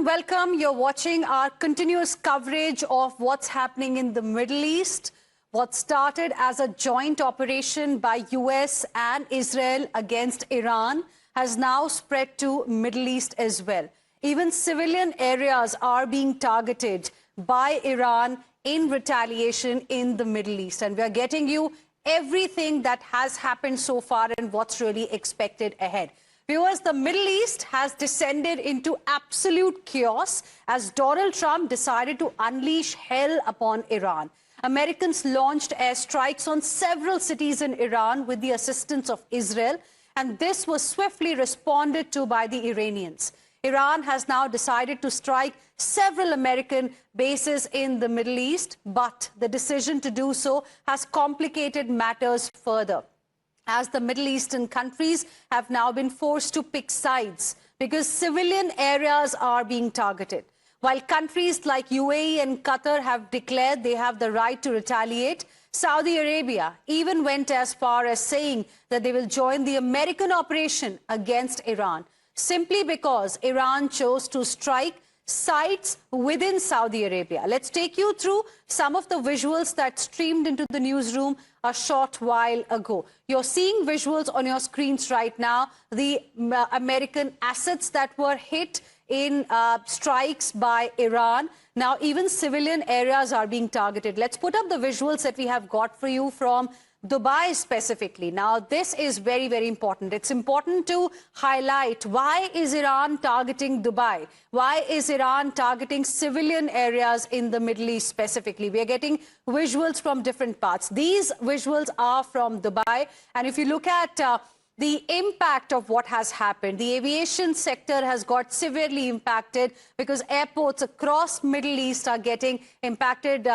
everyone, welcome. You're watching our continuous coverage of what's happening in the Middle East. What started as a joint operation by US and Israel against Iran has now spread to Middle East as well. Even civilian areas are being targeted by Iran in retaliation in the Middle East. And we are getting you everything that has happened so far and what's really expected ahead. Viewers, the Middle East has descended into absolute chaos as Donald Trump decided to unleash hell upon Iran. Americans launched airstrikes on several cities in Iran with the assistance of Israel, and this was swiftly responded to by the Iranians. Iran has now decided to strike several American bases in the Middle East, but the decision to do so has complicated matters further, as the Middle Eastern countries have now been forced to pick sides because civilian areas are being targeted. While countries like UAE and Qatar have declared they have the right to retaliate, Saudi Arabia even went as far as saying that they will join the American operation against Iran, simply because Iran chose to strike sites within Saudi Arabia. Let's take you through some of the visuals that streamed into the newsroom a short while ago. You're seeing visuals on your screens right now, the American assets that were hit in strikes by Iran. Now even civilian areas are being targeted. Let's put up the visuals that we have got for you from Dubai specifically. Now, this is very, very important. It's important to highlight, why is Iran targeting Dubai? Why is Iran targeting civilian areas in the Middle East specifically? We are getting visuals from different parts. These visuals are from Dubai. And if you look at the impact of what has happened, the aviation sector has got severely impacted because airports across Middle East are getting impacted.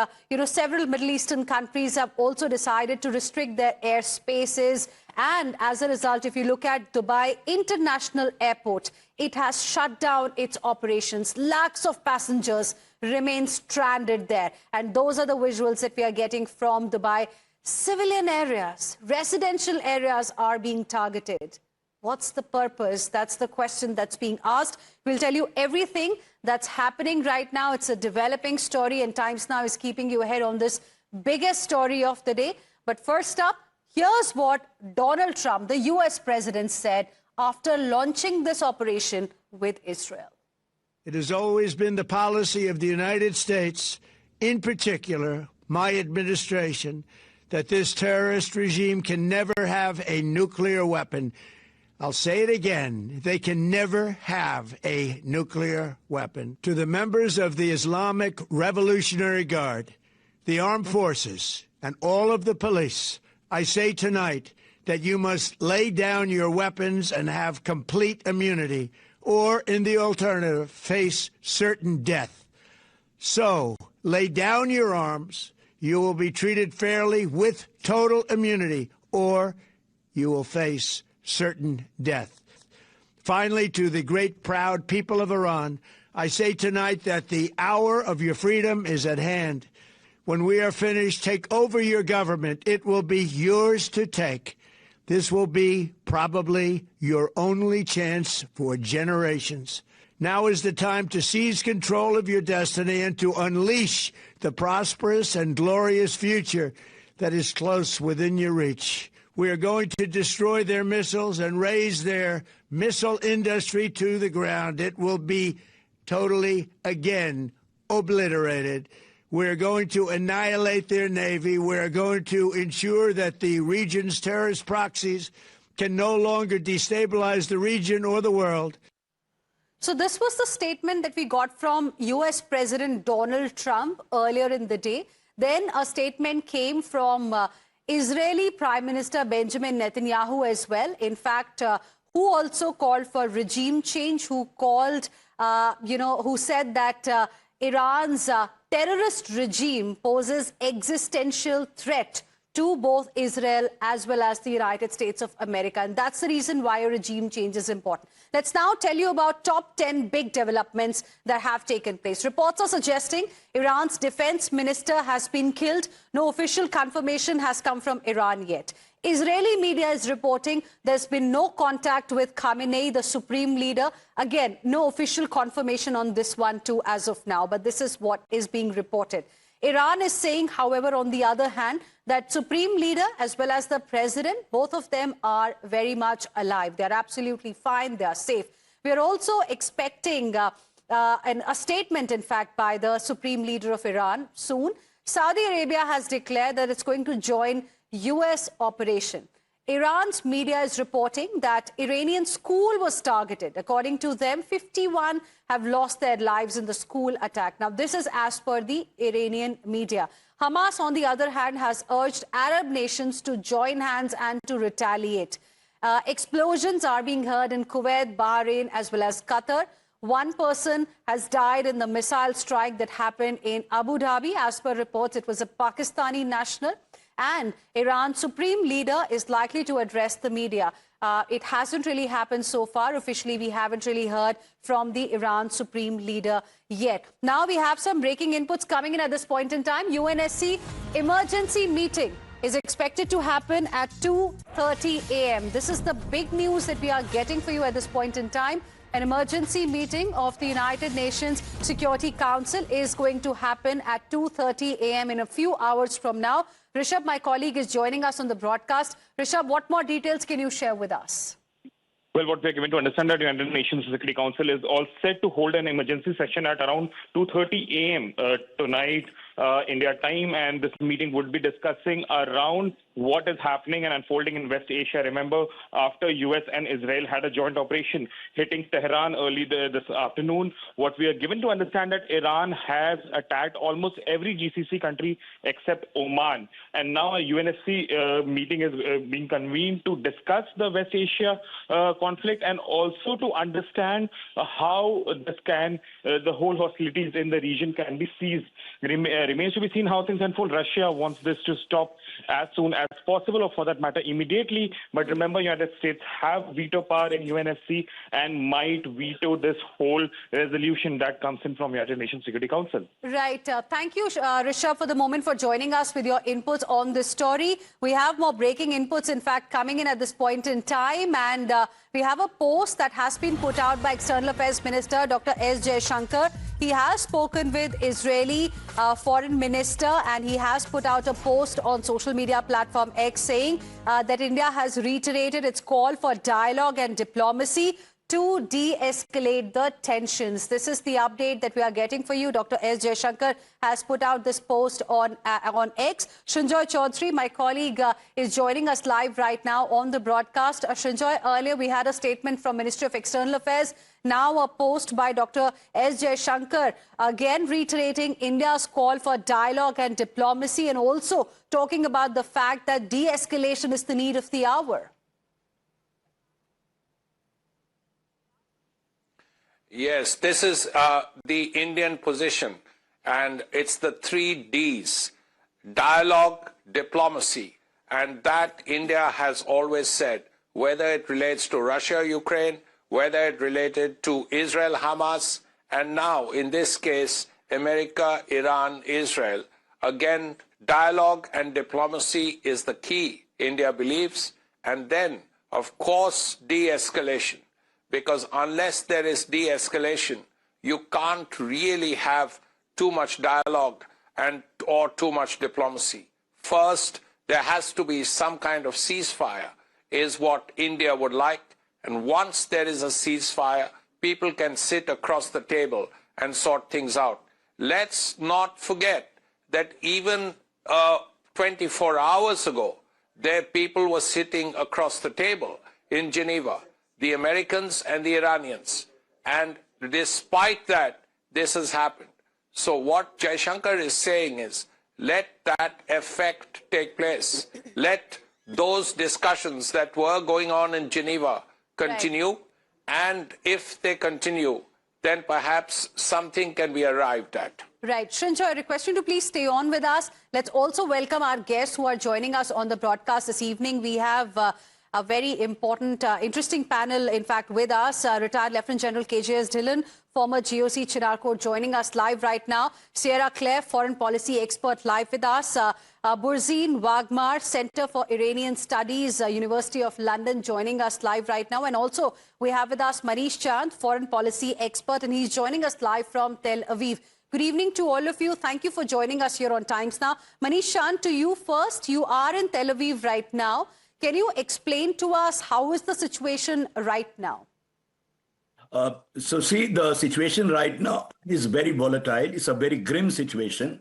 Several Middle Eastern countries have also decided to restrict their airspaces. And as a result, if you look at Dubai International Airport, it has shut down its operations. Lakhs of passengers remain stranded there. And those are the visuals that we are getting from Dubai. Civilian areas, residential areas are being targeted. What's the purpose? That's the question that's being asked. We'll tell you everything that's happening right now. It's a developing story, and Times Now is keeping you ahead on this biggest story of the day. But first up, here's what Donald Trump, the US president, said after launching this operation with Israel. It has always been the policy of the United States, in particular, my administration, that this terrorist regime can never have a nuclear weapon. I'll say it again. They can never have a nuclear weapon. To the members of the Islamic Revolutionary Guard, the armed forces, and all of the police, I say tonight that you must lay down your weapons and have complete immunity, or, in the alternative, face certain death. So, lay down your arms. You will be treated fairly with total immunity, or you will face certain death. Finally, to the great, proud people of Iran, I say tonight that the hour of your freedom is at hand. When we are finished, take over your government. It will be yours to take. This will be probably your only chance for generations. Now is the time to seize control of your destiny and to unleash the prosperous and glorious future that is close within your reach. We are going to destroy their missiles and raise their missile industry to the ground. It will be totally, again, obliterated. We're going to annihilate their Navy. We're going to ensure that the region's terrorist proxies can no longer destabilize the region or the world. So this was the statement that we got from US President Donald Trump earlier in the day. Then a statement came from Israeli Prime Minister Benjamin Netanyahu as well. In fact, who also called for regime change, who called, who said that Iran's terrorist regime poses existential threat to both Israel as well as the United States of America. And that's the reason why a regime change is important. Let's now tell you about top 10 big developments that have taken place. Reports are suggesting Iran's defense minister has been killed. No official confirmation has come from Iran yet. Israeli media is reporting there's been no contact with Khamenei, the supreme leader. Again, no official confirmation on this one too as of now, but this is what is being reported. Iran is saying, however, on the other hand, that supreme leader as well as the president, both of them are very much alive. They're absolutely fine. They are safe. We are also expecting a statement, in fact, by the supreme leader of Iran soon. Saudi Arabia has declared that it's going to join U.S. operation. Iran's media is reporting that Iranian school was targeted. According to them, 51 have lost their lives in the school attack. Now, this is as per the Iranian media. Hamas, on the other hand, has urged Arab nations to join hands and to retaliate. Explosions are being heard in Kuwait, Bahrain, as well as Qatar. One person has died in the missile strike that happened in Abu Dhabi. As per reports, it was a Pakistani national. And Iran's supreme leader is likely to address the media. It hasn't really happened so far. Officially, we haven't really heard from the Iran supreme leader yet. Now we have some breaking inputs coming in at this point in time. UNSC emergency meeting is expected to happen at 2:30 a.m. This is the big news that we are getting for you at this point in time. An emergency meeting of the United Nations Security Council is going to happen at 2:30 a.m. in a few hours from now. Rishabh, my colleague, is joining us on the broadcast. Rishabh, what more details can you share with us? Well, what we're given to understand that the United Nations Security Council is all set to hold an emergency session at around 2:30 a.m. Tonight, India time, and this meeting would be discussing around what is happening and unfolding in West Asia. Remember, after US and Israel had a joint operation hitting Tehran early this afternoon, what we are given to understand that Iran has attacked almost every GCC country except Oman. And now a UNSC meeting is being convened to discuss the West Asia conflict and also to understand how the whole hostilities in the region can be seized. Remains to be seen how things unfold. Russia wants this to stop as soon as possible, or for that matter, immediately. But remember, United States have veto power in UNSC and might veto this whole resolution that comes in from United Nations Security Council. Right. Thank you, Rishabh, for the moment for joining us with your inputs on this story. We have more breaking inputs, in fact, coming in at this point in time. And we have a post that has been put out by External Affairs Minister Dr. S. Jaishankar. He has spoken with Israeli Foreign Minister, and he has put out a post on social media platform X saying that India has reiterated its call for dialogue and diplomacy to de-escalate the tensions. This is the update that we are getting for you. Dr. S. Jaishankar has put out this post on X. Shanjoy Chaudhary, my colleague, is joining us live right now on the broadcast. Shanjoy, earlier we had a statement from Ministry of External Affairs. Now a post by Dr. S. Jaishankar, again reiterating India's call for dialogue and diplomacy, and also talking about the fact that de-escalation is the need of the hour. Yes, this is the Indian position, and it's the 3 Ds: dialogue, diplomacy, and that India has always said, whether it relates to Russia, Ukraine, whether it related to Israel, Hamas, and now, in this case, America, Iran, Israel. Again, dialogue and diplomacy is the key, India believes, and then, of course, de-escalation. Because unless there is de-escalation, you can't really have too much dialogue or too much diplomacy. First, there has to be some kind of ceasefire, is what India would like. And once there is a ceasefire, people can sit across the table and sort things out. Let's not forget that even 24 hours ago, people were sitting across the table in Geneva, the Americans and the Iranians. And despite that, this has happened. So what Jaishankar is saying is, let that effect take place. Let those discussions that were going on in Geneva continue. Right. And if they continue, then perhaps something can be arrived at. Right. Shanjoy, I request you to please stay on with us. Let's also welcome our guests who are joining us on the broadcast this evening. We have a very important, interesting panel, in fact, with us. Retired Lieutenant General KJS Dhillon, former GOC Chinarkot, joining us live right now. Sierra Claire, foreign policy expert, live with us. Burzine Wagmar, Center for Iranian Studies, University of London, joining us live right now. And also, we have with us Manish Chand, foreign policy expert, and he's joining us live from Tel Aviv. Good evening to all of you. Thank you for joining us here on Times Now. Manish Chand, to you first. You are in Tel Aviv right now. Can you explain to us how is the situation right now? So see, the situation right now is very volatile. It's a very grim situation.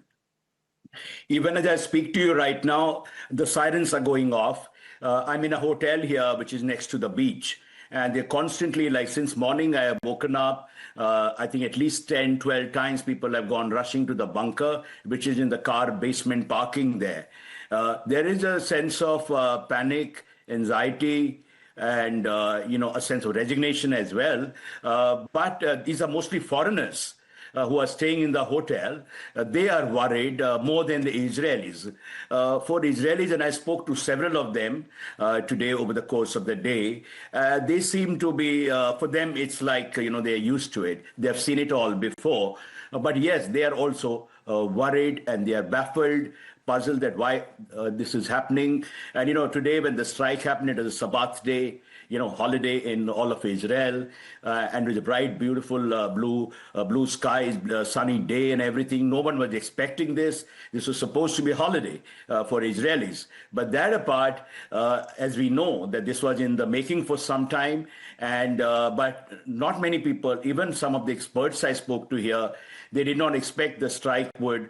Even as I speak to you right now, the sirens are going off. I'm in a hotel here, which is next to the beach. And they're constantly, like since morning, I have woken up. I think at least 10, 12 times people have gone rushing to the bunker, which is in the car basement parking there. There is a sense of panic, anxiety, and a sense of resignation as well. But these are mostly foreigners who are staying in the hotel. They are worried more than the Israelis. For Israelis, and I spoke to several of them today over the course of the day, they seem to be, for them, it's like, they're used to it. They've seen it all before. But yes, they are also worried and they are baffled, puzzled that why this is happening. And, today when the strike happened, it was a Sabbath day, holiday in all of Israel, and with a bright, beautiful blue skies, sunny day and everything. No one was expecting this. This was supposed to be a holiday for Israelis. But that apart, as we know, that this was in the making for some time, and but not many people, even some of the experts I spoke to here, they did not expect the strike would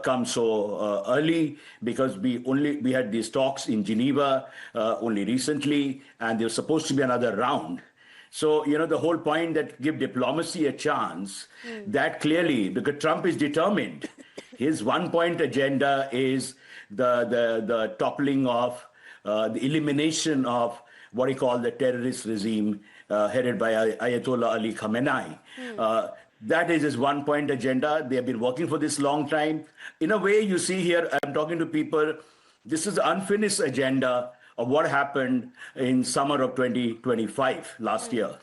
come so early, because we had these talks in Geneva only recently, and there was supposed to be another round. So, the whole point that give diplomacy a chance, that clearly, because Trump is determined. His one-point agenda is the toppling of, the elimination of what he called the terrorist regime headed by Ayatollah Ali Khamenei. That is his one-point agenda. They have been working for this long time. In a way, you see here, I'm talking to people, this is the unfinished agenda of what happened in summer of 2025, last year.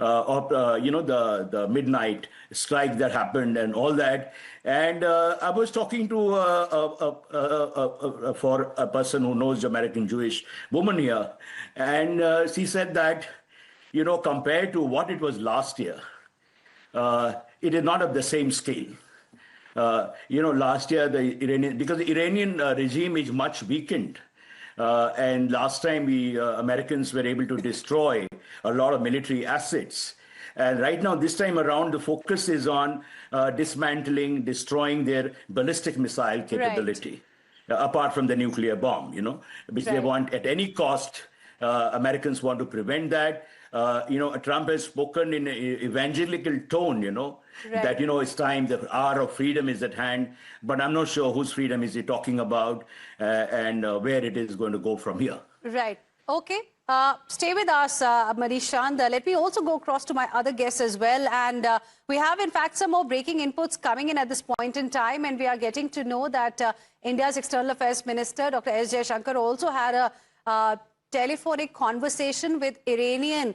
The midnight strike that happened and all that. And I was talking to for a person who knows the American Jewish woman here. And she said that, compared to what it was last year, it is not of the same scale. Last year, because the Iranian regime is much weakened. And last time Americans were able to destroy a lot of military assets. And right now, this time around, the focus is on dismantling, destroying their ballistic missile capability, apart from the nuclear bomb, which they want at any cost. Americans want to prevent that. Trump has spoken in an evangelical tone, that, it's time, the hour of freedom is at hand. But I'm not sure whose freedom is he talking about and where it is going to go from here. Right. Okay. Stay with us, Manish Chand. Let me also go across to my other guests as well. And we have, in fact, some more breaking inputs coming in at this point in time. And we are getting to know that India's External Affairs Minister, Dr. S. Jaishankar, also had a telephonic conversation with Iranian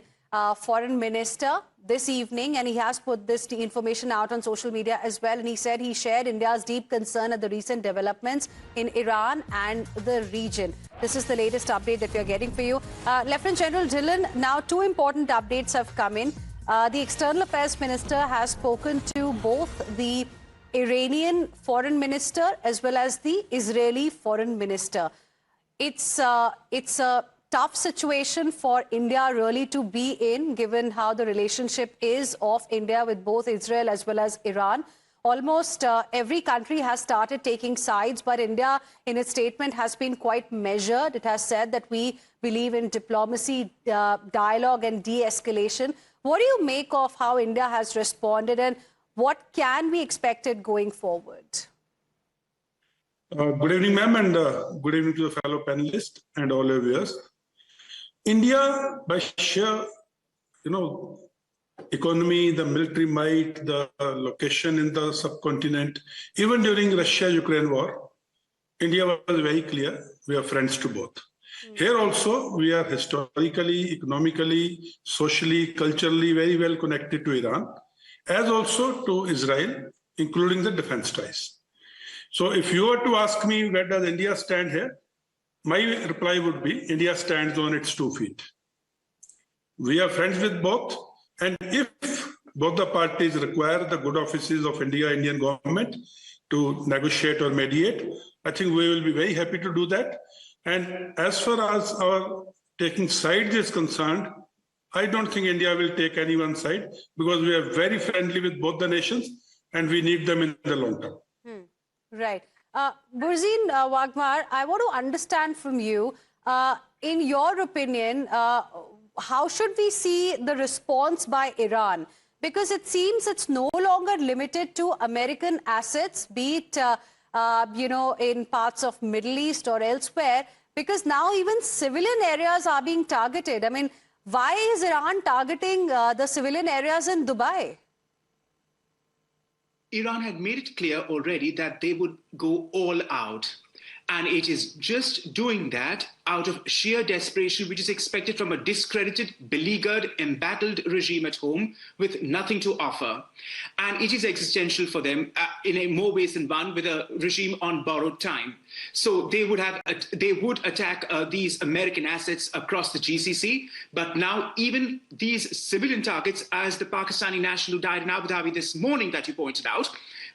foreign minister this evening, and he has put this information out on social media as well. And he said he shared India's deep concern at the recent developments in Iran and the region. This is the latest update that we are getting for you. Lieutenant General Dhillon, now two important updates have come in. The External Affairs Minister has spoken to both the Iranian foreign minister as well as the Israeli foreign minister. It's a tough situation for India really to be in, given how the relationship is of India with both Israel as well as Iran. Almost every country has started taking sides, but India, in its statement, has been quite measured. It has said that we believe in diplomacy, dialogue and de-escalation. What do you make of how India has responded, and what can be expected going forward? Good evening, ma'am, and good evening to the fellow panelists and all your viewers. India, by sheer, economy, the military might, the location in the subcontinent, even during Russia-Ukraine war, India was very clear, we are friends to both. Here also, we are historically, economically, socially, culturally very well connected to Iran, as also to Israel, including the defense ties. So if you were to ask me where does India stand here, my reply would be India stands on its 2 feet. We are friends with both, and if both the parties require the good offices of Indian government to negotiate or mediate, I think we will be very happy to do that. And as far as our taking sides is concerned, I don't think India will take anyone's side because we are very friendly with both the nations and we need them in the long term. Right. Burzin Wagmar, I want to understand from you, in your opinion, how should we see the response by Iran? Because it seems it's no longer limited to American assets, be it, in parts of Middle East or elsewhere, because now even civilian areas are being targeted. I mean, why is Iran targeting the civilian areas in Dubai? Iran had made it clear already that they would go all out. And it is just doing that out of sheer desperation, which is expected from a discredited, beleaguered, embattled regime at home with nothing to offer. And it is existential for them in more ways than one, with a regime on borrowed time. So they would attack these American assets across the GCC. But now even these civilian targets, as the Pakistani national who died in Abu Dhabi this morning that you pointed out,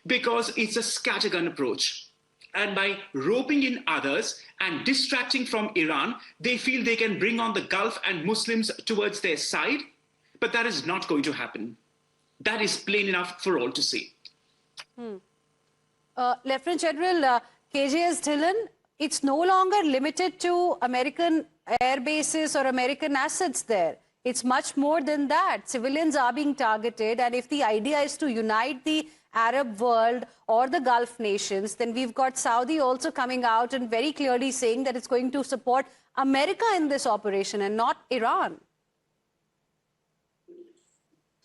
because it's a scattergun approach. And by roping in others and distracting from Iran, they feel they can bring on the Gulf and Muslims towards their side. But that is not going to happen. That is plain enough for all to see. Lieutenant General KJS Dhillon, it's no longer limited to American air bases or American assets there. It's much more than that. Civilians are being targeted. And if the idea is to unite the Arab world or the Gulf nations, then we've got Saudi also coming out and very clearly saying that it's going to support America in this operation and not Iran.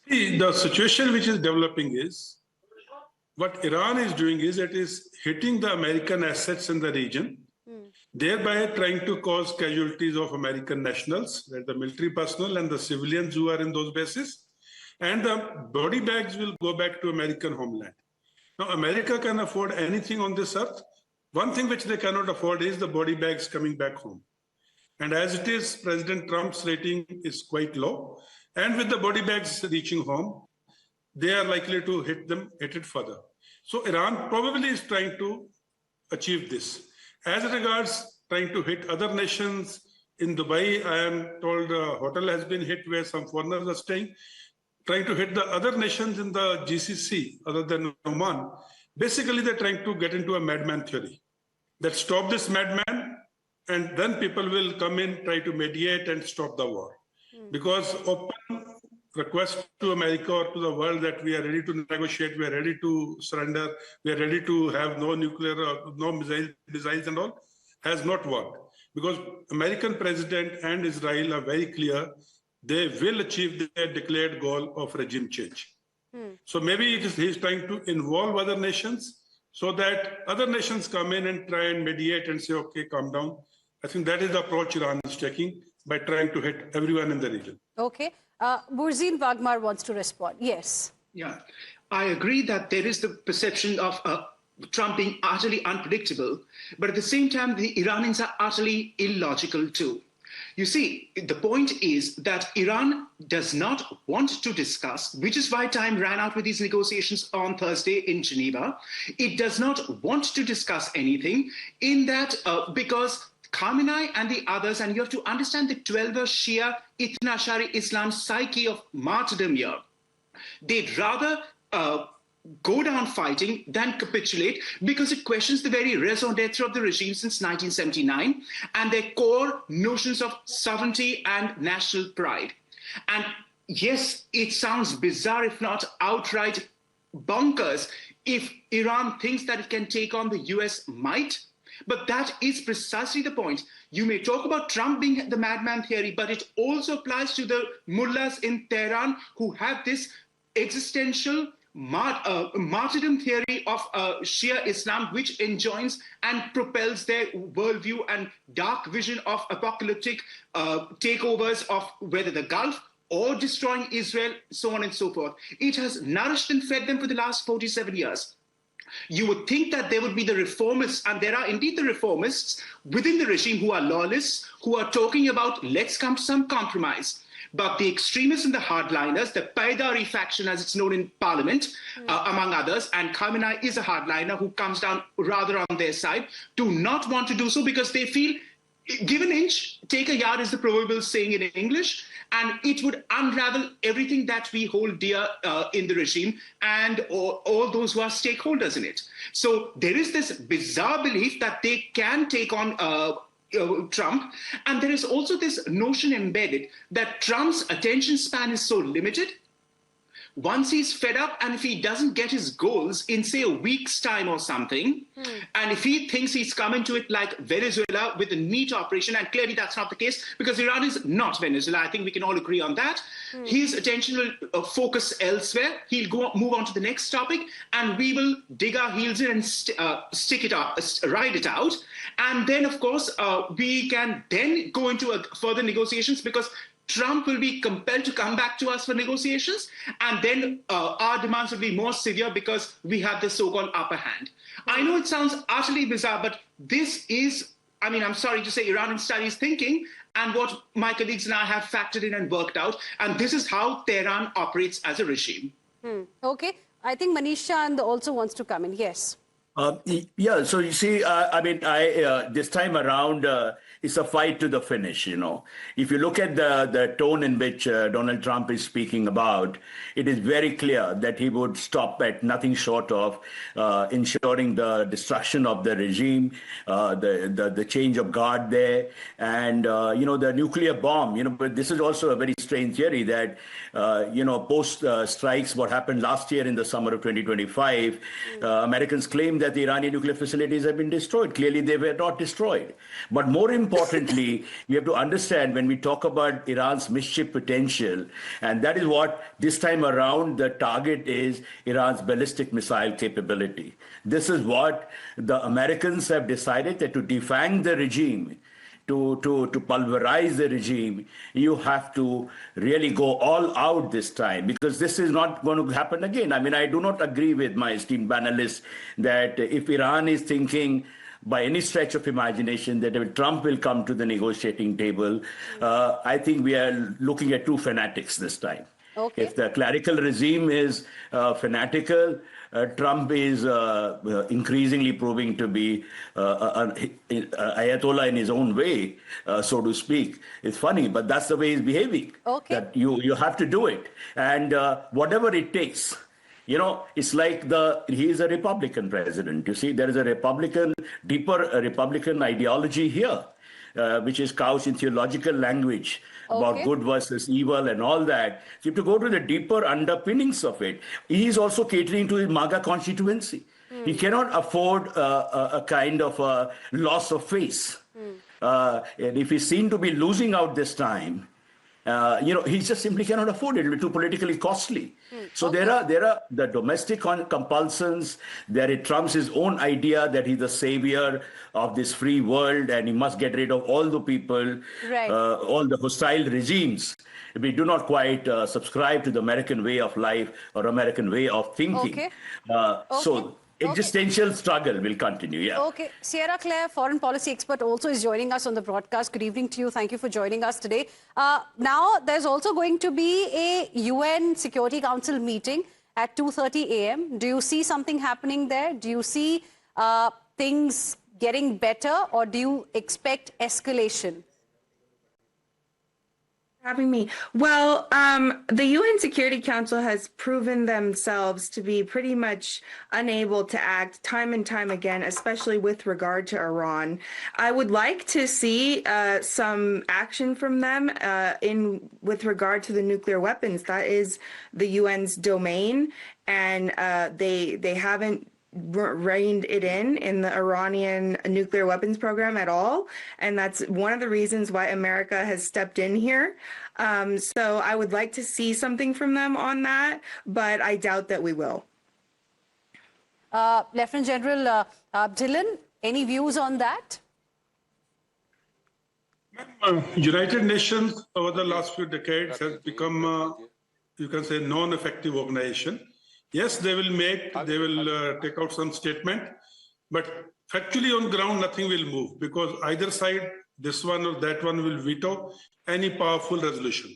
See, the situation which is developing is, what Iran is doing is it is hitting the American assets in the region, thereby trying to cause casualties of American nationals, the military personnel and the civilians who are in those bases. And the body bags will go back to American homeland. Now, America can afford anything on this earth. One thing which they cannot afford is the body bags coming back home. And as it is, President Trump's rating is quite low. And with the body bags reaching home, they are likely to hit it further. So Iran probably is trying to achieve this. As regards trying to hit other nations, in Dubai, I am told a hotel has been hit where some foreigners are staying. Trying to hit the other nations in the GCC, other than Oman, basically they're trying to get into a madman theory. That stop this madman, and then people will come in, try to mediate and stop the war. Because open request to America or to the world that we are ready to negotiate, we are ready to surrender, we are ready to have no nuclear, no missiles and all, has not worked. Because American president and Israel are very clear they will achieve their declared goal of regime change. So maybe he's trying to involve other nations so that other nations come in and try and mediate and say, okay, calm down. I think that is the approach Iran is taking by trying to hit everyone in the region. Okay. Burzin Wagmar wants to respond. Yes. Yeah, I agree that there is the perception of Trump being utterly unpredictable, but at the same time, the Iranians are utterly illogical too. You see, the point is that Iran does not want to discuss, which is why time ran out with these negotiations on Thursday in Geneva. It does not want to discuss anything in that because Khamenei and the others, and you have to understand the 12er Shia Ithna Ashari Islam psyche of martyrdom here. They'd rather go down fighting than capitulate because it questions the very raison d'etre of the regime since 1979 and their core notions of sovereignty and national pride. And yes, it sounds bizarre, if not outright bonkers, if Iran thinks that it can take on the US might. But that is precisely the point. You may talk about Trump being the madman theory, but it also applies to the mullahs in Tehran who have this existential martyrdom theory of Shia Islam, which enjoins and propels their worldview and dark vision of apocalyptic takeovers of whether the Gulf or destroying Israel, so on and so forth. It has nourished and fed them for the last 47 years. You would think that there would be the reformists, and there are indeed the reformists within the regime who are lawless, who are talking about let's come to some compromise. But the extremists and the hardliners, the Paydari faction as it's known in parliament, among others, and Khamenei is a hardliner who comes down rather on their side, do not want to do so because they feel give an inch, take a yard is the proverbial saying in English, and it would unravel everything that we hold dear in the regime and all those who are stakeholders in it. So there is this bizarre belief that they can take on Trump. And there is also this notion embedded that Trump's attention span is so limited. Once he's fed up, and if he doesn't get his goals in, say, a week's time or something, and if he thinks he's coming to it like Venezuela with a neat operation, and clearly that's not the case because Iran is not Venezuela. I think we can all agree on that. His attention will focus elsewhere. He'll move on to the next topic, and we will dig our heels in and stick it up, ride it out. And then, of course, we can then go into further negotiations because Trump will be compelled to come back to us for negotiations, and then our demands will be more severe because we have the so-called upper hand. I know it sounds utterly bizarre, but this is, I mean, I'm sorry to say, Iranian studies thinking, and what my colleagues and I have factored in and worked out, and this is how Tehran operates as a regime. Okay. I think Manish Chand also wants to come in. Yes. Yeah, so you see, I mean, this time around, it's a fight to the finish, you know. If you look at the tone in which Donald Trump is speaking about, it is very clear that he would stop at nothing short of ensuring the destruction of the regime, the change of guard there, and, you know, the nuclear bomb, you know. But this is also a very strange theory that, you know, post strikes, what happened last year in the summer of 2025, Americans claimed that the Iranian nuclear facilities have been destroyed. Clearly, they were not destroyed. But more importantly, we have to understand when we talk about Iran's mischief potential, and that is what this time around the target is, Iran's ballistic missile capability. This is what the Americans have decided, that to defang the regime, to pulverize the regime, you have to really go all out this time, because this is not going to happen again. I mean, I do not agree with my esteemed panelists that if Iran is thinking by any stretch of imagination that if Trump will come to the negotiating table, I think we are looking at two fanatics this time. Okay. If the clerical regime is fanatical, Trump is increasingly proving to be an Ayatollah in his own way, so to speak. It's funny, but that's the way he's behaving. Okay. That you have to do it. And whatever it takes. You know, it's like he is a Republican president. You see, there is a deeper Republican ideology here, which is couched in theological language about good versus evil and all that. So you have to go to the deeper underpinnings of it. He is also catering to his MAGA constituency. He cannot afford a kind of a loss of face. And if he's seen to be losing out this time, you know, he just simply cannot afford it. It will be too politically costly. So there are the domestic compulsions. There is Trump's own idea that he's the savior of this free world and he must get rid of all the people, all the hostile regimes. We do not quite subscribe to the American way of life or American way of thinking. So existential struggle will continue. Yeah. Okay. Sierra Claire, foreign policy expert, also is joining us on the broadcast. Good evening to you. Thank you for joining us today. Now, there's also going to be a UN Security Council meeting at 2:30 a.m. Do you see something happening there? Do you see things getting better, or do you expect escalation? Having me. Well, the UN Security Council has proven themselves to be pretty much unable to act time and time again, especially with regard to Iran. I would like to see some action from them with regard to the nuclear weapons. That is the UN's domain, and they haven't reined it in the Iranian nuclear weapons program at all. And that's one of the reasons why America has stepped in here. So I would like to see something from them on that, but I doubt that we will. Lieutenant General Dylan, any views on that? United Nations over the last few decades has become, you can say, non-effective organization. Yes, they will take out some statement, but factually on ground, nothing will move because either side, this one or that one will veto any powerful resolution.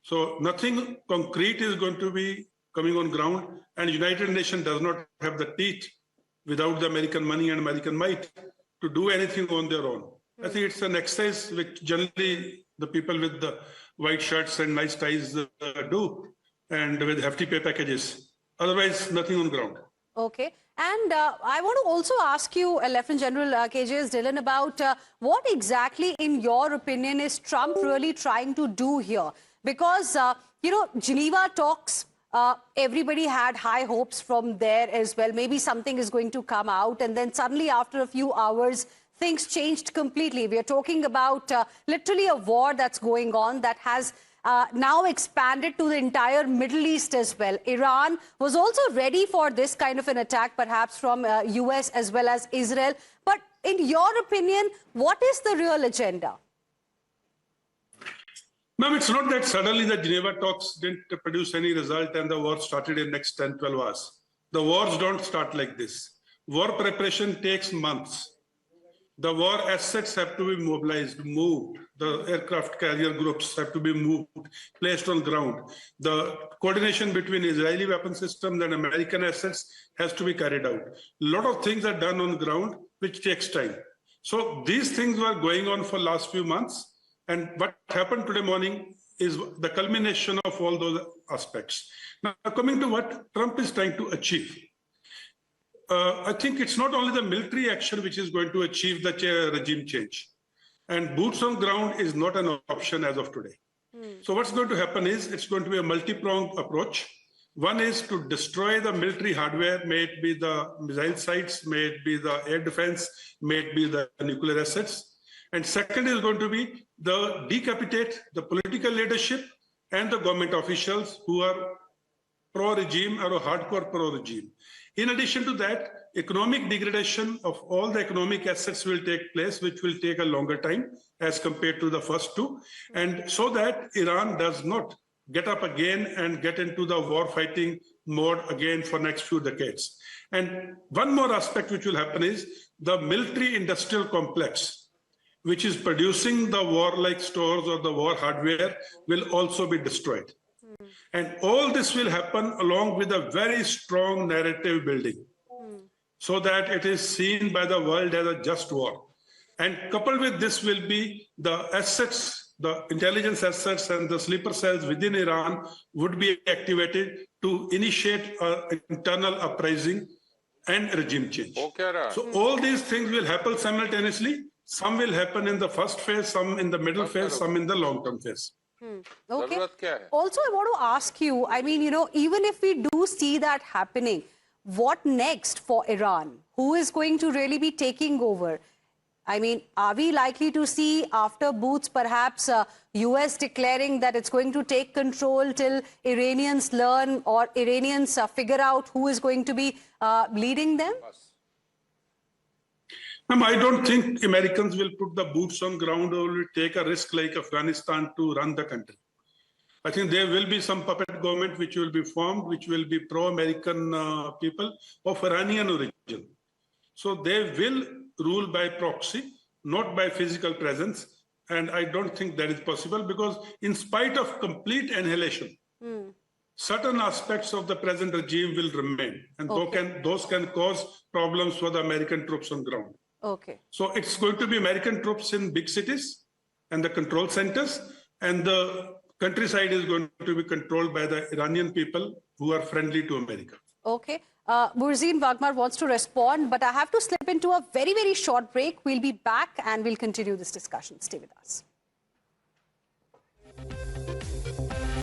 So nothing concrete is going to be coming on ground, and United Nations does not have the teeth without the American money and American might to do anything on their own. I think it's an exercise which generally the people with the white shirts and nice ties do, and with hefty pay packages. Otherwise, nothing on ground. Okay. And I want to also ask you, Lieutenant General KJS Dylan, about what exactly, in your opinion, is Trump really trying to do here? Because, Geneva talks, everybody had high hopes from there as well. Maybe something is going to come out, and then suddenly after a few hours, things changed completely. We are talking about literally a war that's going on that has now expanded to the entire Middle East as well. Iran was also ready for this kind of an attack, perhaps from US as well as Israel. But in your opinion, what is the real agenda? Ma'am, it's not that suddenly the Geneva talks didn't produce any result and the war started in next 10, 12 hours. The wars don't start like this. War preparation takes months. The war assets have to be mobilized, moved. The aircraft carrier groups have to be moved, placed on ground. The coordination between Israeli weapon systems and American assets has to be carried out. A lot of things are done on ground, which takes time. So these things were going on for last few months. And what happened today morning is the culmination of all those aspects. Now, coming to what Trump is trying to achieve. I think it's not only the military action which is going to achieve the regime change. And boots on ground is not an option as of today. So what's going to happen is it's going to be a multi-pronged approach. One is to destroy the military hardware, may it be the missile sites, may it be the air defense, may it be the nuclear assets. And second is going to be the decapitate the political leadership and the government officials who are pro-regime or hardcore pro-regime. In addition to that, economic degradation of all the economic assets will take place, which will take a longer time as compared to the first two. And so that Iran does not get up again and get into the war fighting mode again for next few decades. And one more aspect which will happen is the military industrial complex, which is producing the warlike stores or the war hardware, will also be destroyed. And all this will happen along with a very strong narrative building so that it is seen by the world as a just war. And coupled with this will be the assets, the intelligence assets and the sleeper cells within Iran would be activated to initiate an internal uprising and regime change. So all these things will happen simultaneously. Some will happen in the first phase, some in the middle phase, some in the long-term phase. Okay. Also, I want to ask you, I mean, even if we do see that happening, what next for Iran? Who is going to really be taking over? I mean, are we likely to see after Boots perhaps US declaring that it's going to take control till Iranians learn or Iranians figure out who is going to be leading them? I don't think Americans will put the boots on ground or will take a risk like Afghanistan to run the country. I think there will be some puppet government which will be formed, which will be pro-American people of Iranian origin. So they will rule by proxy, not by physical presence. And I don't think that is possible because in spite of complete annihilation, certain aspects of the present regime will remain. And those can cause problems for the American troops on ground. Okay. So it's going to be American troops in big cities and the control centers, and the countryside is going to be controlled by the Iranian people who are friendly to America. Okay. Murzin Wagmar wants to respond, but I have to slip into a very, very short break. We'll be back and we'll continue this discussion. Stay with us.